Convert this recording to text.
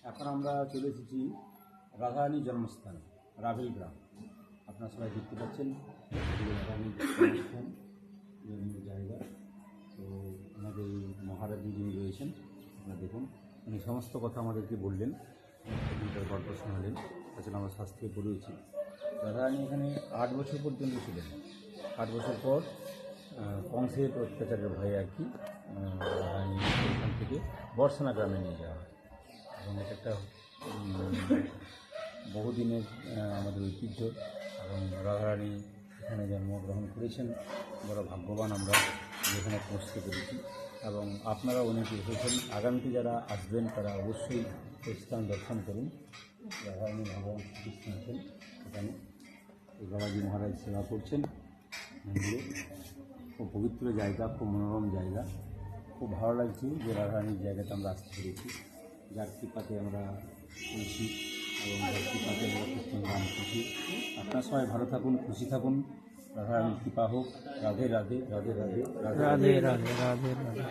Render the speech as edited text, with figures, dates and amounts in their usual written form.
এখন আমরা চলে এসেছি রাধারানীর জন্মস্থান রাভেল গ্রাম। আপনারা সবাই দেখতে পাচ্ছেন রাধারানীর জন্মস্থান জন্মের জায়গা। তো আমাদের মহারাজি যিনি রয়েছেন আপনারা দেখুন, উনি সমস্ত কথা আমাদেরকে বললেন, এখানকার গল্প শোনালেন। তাছাড়া আমরা শাস্ত্রে পড়েছি রাধারানী এখানে 8 বছর পর্যন্ত ছিলেন। 8 বছর পর কংসের অত্যাচারের ভয়ে আর কি রাধারানী এখান থেকে বর্ষানা গ্রামে নিয়ে যাওয়া হয়। এবং এটা একটা বহুদিনের আমাদের ঐতিহ্য এবং রাধারানী এখানে জন্মগ্রহণ করেছেন। বড় ভাগ্যবান আমরা যেখানে পৌঁছতে পেরেছি। এবং আপনারা অনেকে এসেছেন, আগামীতে যারা আসবেন তারা অবশ্যই এই স্থান দর্শন করুন। রাধারানী ভগবান শ্রীকৃষ্ণ আছেন এখানে, এই বাবাজি মহারাজ সেবা করছেন মন্দিরে। খুব পবিত্র জায়গা, খুব মনোরম জায়গা। খুব ভালো লাগছে যে রাধারানীর জায়গাতে আমরা আসতে পেরেছি। যার কৃপাতে আমরা পেয়েছি এবং যার কৃপাতে আমরা কৃষ্ণ নাম খুশি। আপনার সবাই ভালো থাকুন, খুশি থাকুন। রাধারানীর কৃপা হোক। রাধে রাধে রাধে রাধে রাধে রাধে রাধে রাধে।